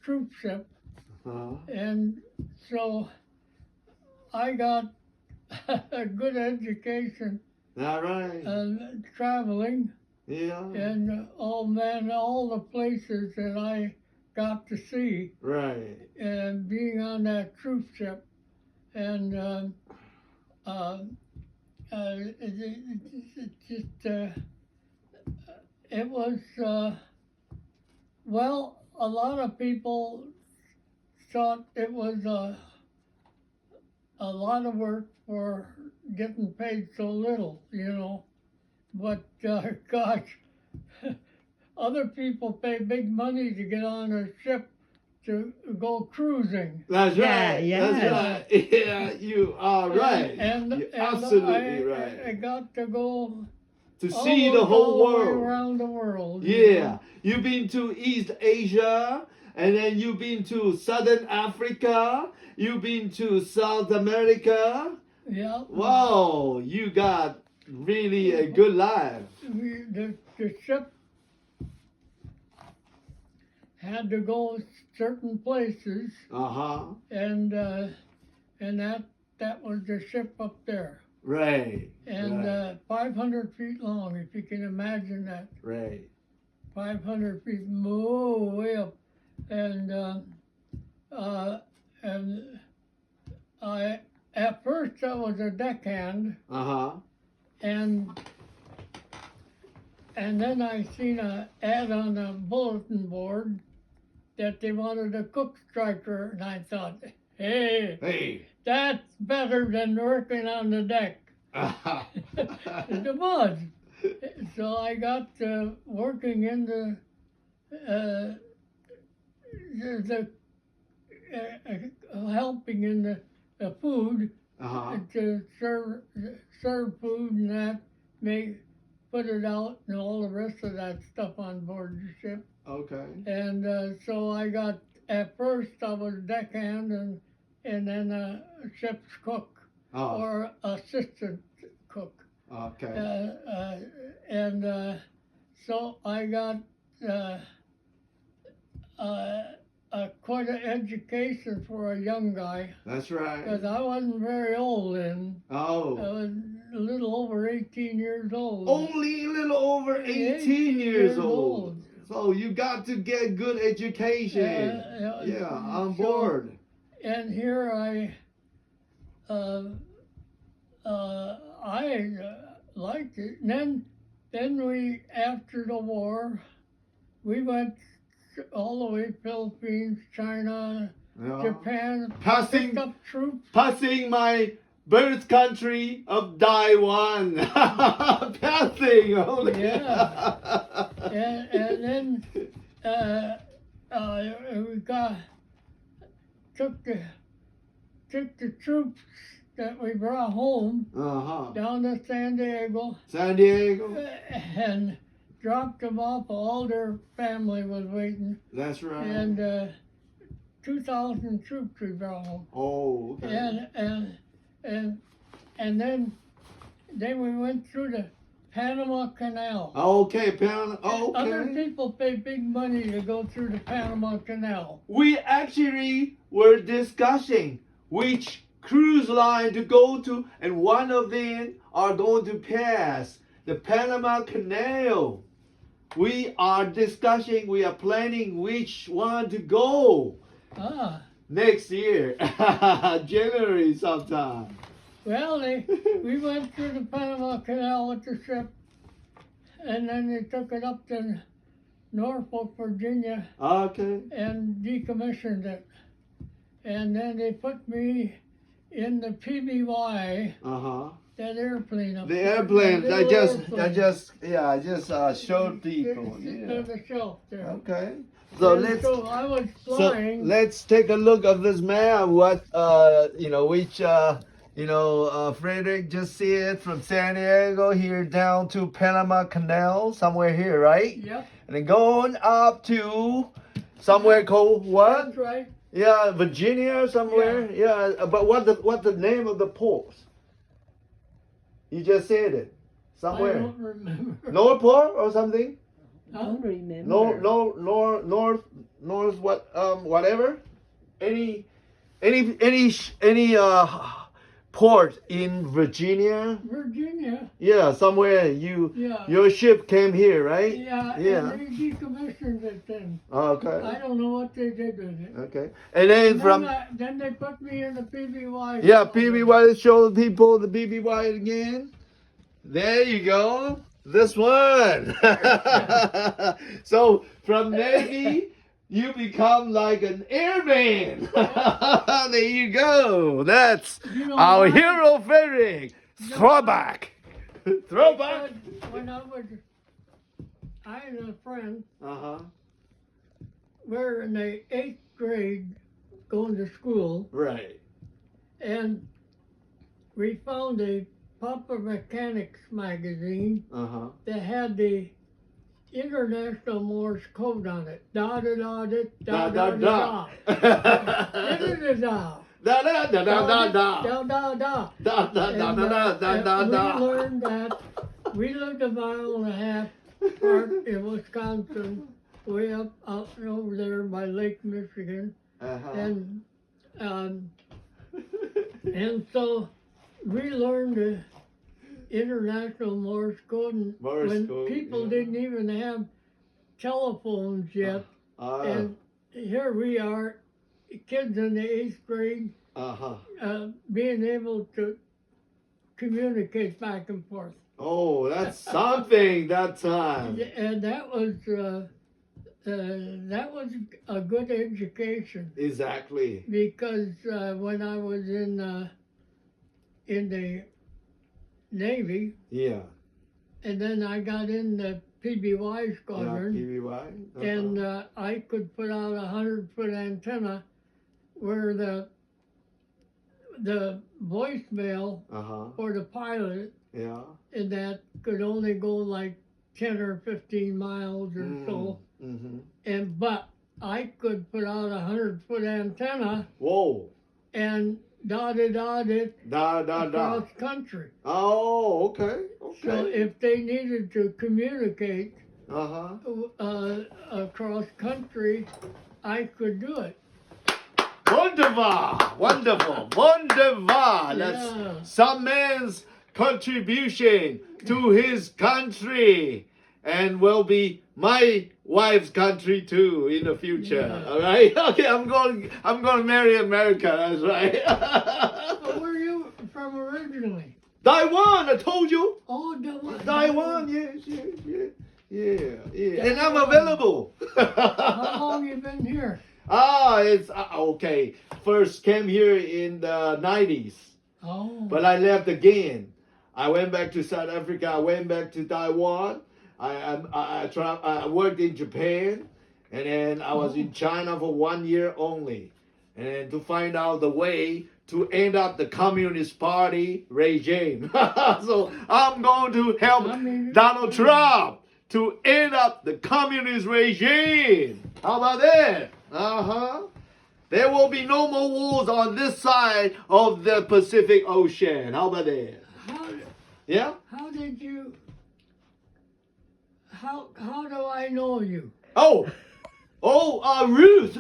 troop ship, Uh-huh. and so I got a good education All right. traveling, Yeah. and all the places that I got to see, Right. and being on that troop ship, and it just it was well, a lot of people thought it was a lot of work for getting paid so little, But gosh, other people pay big money to get on a ship to go cruising. That's Yeah, right. yeah. That's right. Yeah, you are right. And You're absolutely I right. got to go To see the almost whole all the way world. around the world. Yeah. You've been to East Asia, and then you've been to Southern Africa. You've been to South America. Yeah. Wow, you got really a good life. The ship had to go certain places, Uh-huh. and that was the ship up there, Right. and Right. 500 feet long, if you can imagine that. Right. 500 feet, way up, and and I at first I was a deckhand, Uh-huh. and then I seen a ad on the bulletin board that they wanted a cook striker, and I thought, hey, Hey. that's better than working on the deck. It was. So I got working in the helping in the food Uh-huh. to serve food and that, put it out and all the rest of that stuff on board the ship. Okay. And so I got, at first I was deckhand, and then a ship's cook Oh. or assistant cook. Okay. And so I got quite an education for a young guy, That's because right. I wasn't very old then. I Oh. was a little over 18 years old. Only a little over 18 years old. So you got to get good education. Yeah, on so- board. And here I liked it. And then we, after the war, we went all the way Philippines, China, Yeah. Japan, Passing- picked up troops. Passing my birth country of Taiwan. Passing. Only. Yeah. And then we took the troops that we brought home Uh-huh. down to San Diego San Diego. and dropped them off. All their family was waiting, That's right. and 2,000 troops we brought home. Oh, okay. And then we went through the Panama Canal. Okay, Other okay. people pay big money to go through the Panama Canal. We actually were discussing which cruise line to go to, and one of them are going to pass the Panama Canal. We are discussing, we are planning which one to go Ah, next year, January sometime. well, we went through the Panama Canal with the ship, and then they took it up to Norfolk, Virginia, Okay. and decommissioned it. And then they put me in the PBY, Uh-huh. that airplane up The there, airplane, that I little just airplane. showed people. There's a shelf there. Okay. So And let's so I was So flying. let's take a look of this map. What which Frederick just see it from San Diego here down to Panama Canal, somewhere here, right? Yep, And then going up to somewhere called what? that's right. Yeah, Virginia somewhere. Yeah, but what the name of the port? You just said it. I Somewhere. don't remember. Northport or something? I don't remember. north, what, whatever. Any port in Virginia? Virginia, Yeah, somewhere yeah. your ship came here, right? Yeah, Yeah. and they decommissioned it then. I Okay. don't know what they did with it. Okay. And then And from then they put me in the PBY. yeah, PBY, show the people the PBY again. There you go. This one. So from Navy, you become like an airman. There you go. That's You know, our I- hero Frederick. Throwback. Throwback. When I and a friend Uh-huh. were in the 8th grade going to school, Right. and we found a Papa Mechanics magazine Uh-huh. that had the International Morse code on it. Da da da da Da da da da da. da da. Da da da da da da. Da da da. Da da da And, da da da we da. learned that we lived a mile and a half apart in Wisconsin, way up out and over there by Lake Michigan, Uh-huh. and so we learned the International Morse code, and Morse when code, people yeah. didn't even have telephones yet, and here we are, kids in the 8th grade, uh-huh. being able to communicate back and forth. Oh, that's something that time. And that was a good education, Exactly. because when I was in the Navy, Yeah. and then I got in the PBY Yeah, squadron, PBY. Uh-huh. and I could put out a 100-foot antenna where the voicemail Uh-huh. for the pilot, Yeah. and that could only go like 10 or 15 miles or so. Mm-hmm. But I could put out a 100-foot antenna Whoa. and dotted it Da da da. across country. Oh, okay. So Okay. if they needed to communicate Uh-huh. across country, I could do it. Wonderful. Wonderful. Wonderful. That's Yeah. some man's contribution to his country, and will be my wife's country too in the future. Yeah. All right. Okay. I'm going to marry America. That's right. But where are you from originally? Taiwan. I told you. Oh, Taiwan. Taiwan. Yeah. And I'm available. How long you been here? It's okay. First came here in the 90s. Oh. But I left again. I went back to South Africa. I went back to Taiwan. I worked in Japan, and then I was in China for 1 year only, and then to find out the way to end up the Communist Party regime. So I'm going to help Donald Trump to end up the communist regime. How about that? There will be no more wars on this side of the Pacific Ocean. How about that? Yeah? How did you? How do I know you? Ruth